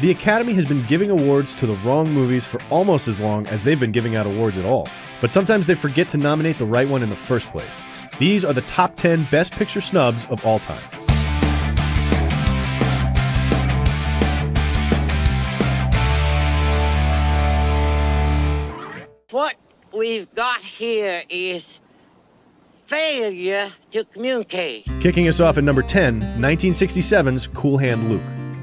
The Academy has been giving awards to the wrong movies for almost as long as they've been giving out awards at all. But sometimes they forget to nominate the right one in the first place. These are the top 10 Best Picture snubs of all time. What we've got here is failure to communicate. Kicking us off at number 10, 1967's Cool Hand Luke.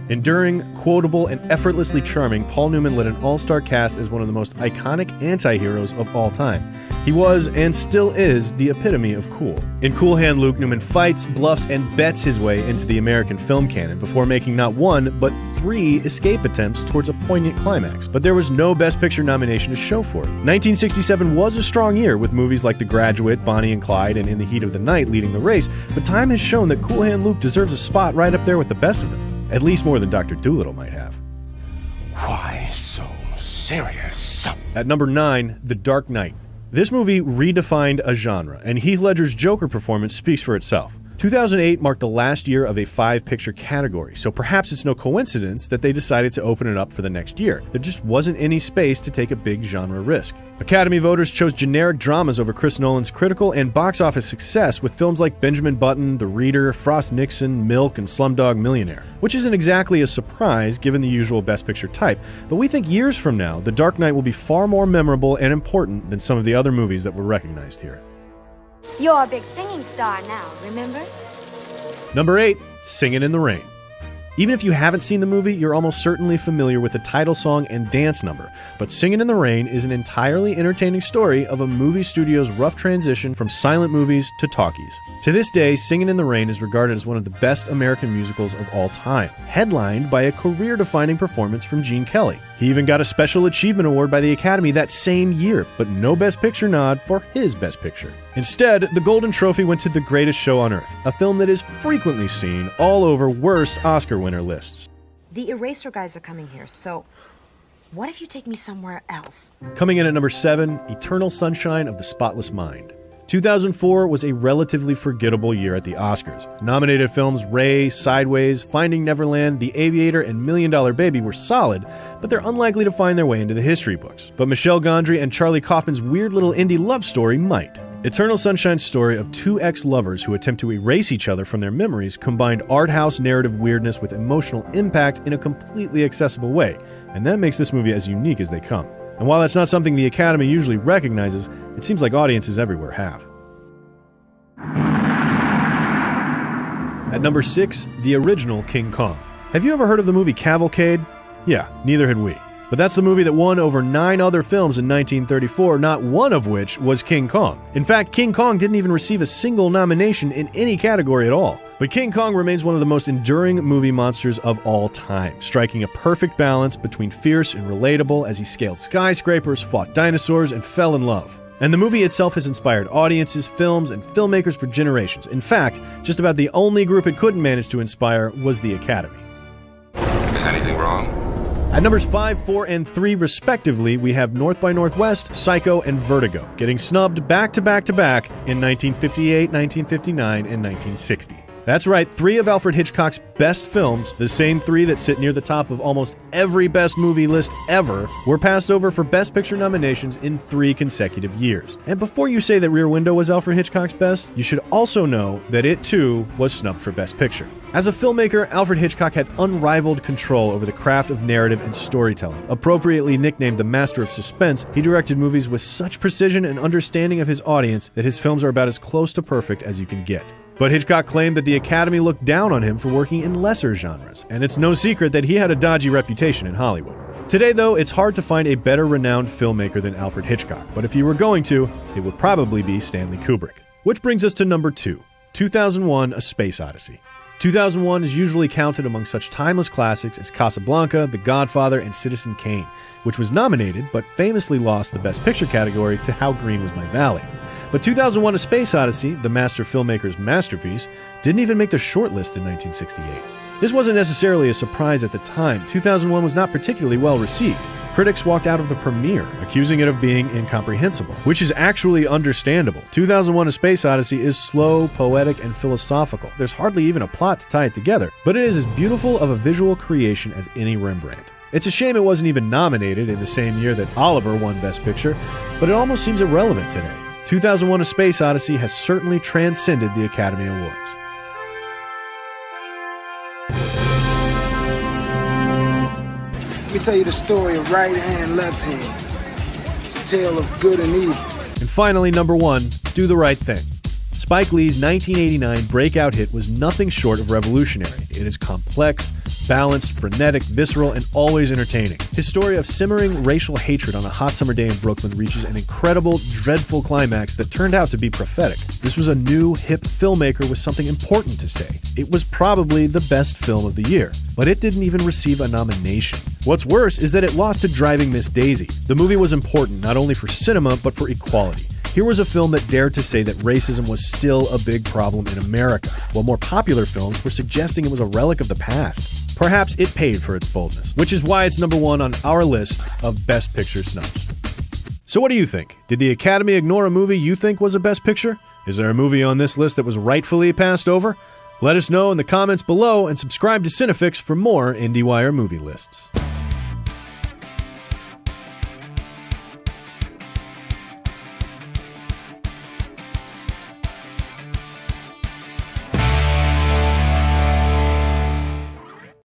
Enduring, quotable, and effortlessly charming, Paul Newman led an all-star cast as one of the most iconic anti-heroes of all time. He was, and still is, the epitome of cool. In Cool Hand Luke, Newman fights, bluffs, and bets his way into the American film canon before making not one, but 3 escape attempts towards a poignant climax. But there was no Best Picture nomination to show for it. 1967 was a strong year, with movies like The Graduate, Bonnie and Clyde, and In the Heat of the Night leading the race, but time has shown that Cool Hand Luke deserves a spot right up there with the best of them. At least more than Dr. Dolittle might have. Why so serious? At number 9, The Dark Knight. This movie redefined a genre, and Heath Ledger's Joker performance speaks for itself. 2008 marked the last year of a 5-picture category, so perhaps it's no coincidence that they decided to open it up for the next year. There just wasn't any space to take a big genre risk. Academy voters chose generic dramas over Chris Nolan's critical and box office success with films like Benjamin Button, The Reader, Frost Nixon, Milk, and Slumdog Millionaire, which isn't exactly a surprise given the usual Best Picture type, but we think years from now, The Dark Knight will be far more memorable and important than some of the other movies that were recognized here. You're a big singing star now, remember? Number 8, Singin' in the Rain. Even if you haven't seen the movie, you're almost certainly familiar with the title song and dance number. But Singin' in the Rain is an entirely entertaining story of a movie studio's rough transition from silent movies to talkies. To this day, Singin' in the Rain is regarded as one of the best American musicals of all time, headlined by a career-defining performance from Gene Kelly. He even got a Special Achievement Award by the Academy that same year, but no Best Picture nod for his Best Picture. Instead, the Golden Trophy went to The Greatest Show on Earth, a film that is frequently seen all over worst Oscar winner lists. The eraser guys are coming here, so what if you take me somewhere else? Coming in at number 7, Eternal Sunshine of the Spotless Mind. 2004 was a relatively forgettable year at the Oscars. Nominated films Ray, Sideways, Finding Neverland, The Aviator, and $1 Million Baby were solid, but they're unlikely to find their way into the history books. But Michelle Gondry and Charlie Kaufman's weird little indie love story might. Eternal Sunshine's story of 2 ex-lovers who attempt to erase each other from their memories combined art house narrative weirdness with emotional impact in a completely accessible way, and that makes this movie as unique as they come. And while that's not something the Academy usually recognizes, it seems like audiences everywhere have. At number 6, the original King Kong. Have you ever heard of the movie Cavalcade? Yeah, neither had we. But that's the movie that won over 9 other films in 1934, not one of which was King Kong. In fact, King Kong didn't even receive a single nomination in any category at all. But King Kong remains one of the most enduring movie monsters of all time, striking a perfect balance between fierce and relatable as he scaled skyscrapers, fought dinosaurs, and fell in love. And the movie itself has inspired audiences, films, and filmmakers for generations. In fact, just about the only group it couldn't manage to inspire was the Academy. Is anything wrong? At numbers 5, 4, and 3 respectively, we have North by Northwest, Psycho, and Vertigo, getting snubbed back to back to back in 1958, 1959, and 1960. That's right, 3 of Alfred Hitchcock's best films, the same 3 that sit near the top of almost every best movie list ever, were passed over for Best Picture nominations in 3 consecutive years. And before you say that Rear Window was Alfred Hitchcock's best, you should also know that it too was snubbed for Best Picture. As a filmmaker, Alfred Hitchcock had unrivaled control over the craft of narrative and storytelling. Appropriately nicknamed the Master of Suspense, he directed movies with such precision and understanding of his audience that his films are about as close to perfect as you can get. But Hitchcock claimed that the Academy looked down on him for working in lesser genres, and it's no secret that he had a dodgy reputation in Hollywood. Today, though, it's hard to find a better renowned filmmaker than Alfred Hitchcock, but if you were going to, it would probably be Stanley Kubrick. Which brings us to number 2, 2001: A Space Odyssey. 2001 is usually counted among such timeless classics as Casablanca, The Godfather, and Citizen Kane, which was nominated but famously lost the Best Picture category to How Green Was My Valley. But 2001: A Space Odyssey, the master filmmaker's masterpiece, didn't even make the shortlist in 1968. This wasn't necessarily a surprise at the time. 2001 was not particularly well received. Critics walked out of the premiere, accusing it of being incomprehensible, which is actually understandable. 2001: A Space Odyssey is slow, poetic, and philosophical. There's hardly even a plot to tie it together, but it is as beautiful of a visual creation as any Rembrandt. It's a shame it wasn't even nominated in the same year that Oliver won Best Picture, but it almost seems irrelevant today. 2001: A Space Odyssey has certainly transcended the Academy Awards. Let me tell you the story of right hand, left hand. It's a tale of good and evil. And finally, number 1, Do the Right Thing. Spike Lee's 1989 breakout hit was nothing short of revolutionary. It is complex, balanced, frenetic, visceral, and always entertaining. His story of simmering racial hatred on a hot summer day in Brooklyn reaches an incredible, dreadful climax that turned out to be prophetic. This was a new, hip filmmaker with something important to say. It was probably the best film of the year, but it didn't even receive a nomination. What's worse is that it lost to Driving Miss Daisy. The movie was important not only for cinema, but for equality. Here was a film that dared to say that racism was still a big problem in America, while more popular films were suggesting it was a relic of the past. Perhaps it paid for its boldness, which is why it's number 1 on our list of Best Picture snubs. So what do you think? Did the Academy ignore a movie you think was a Best Picture? Is there a movie on this list that was rightfully passed over? Let us know in the comments below and subscribe to Cinefix for more IndieWire movie lists.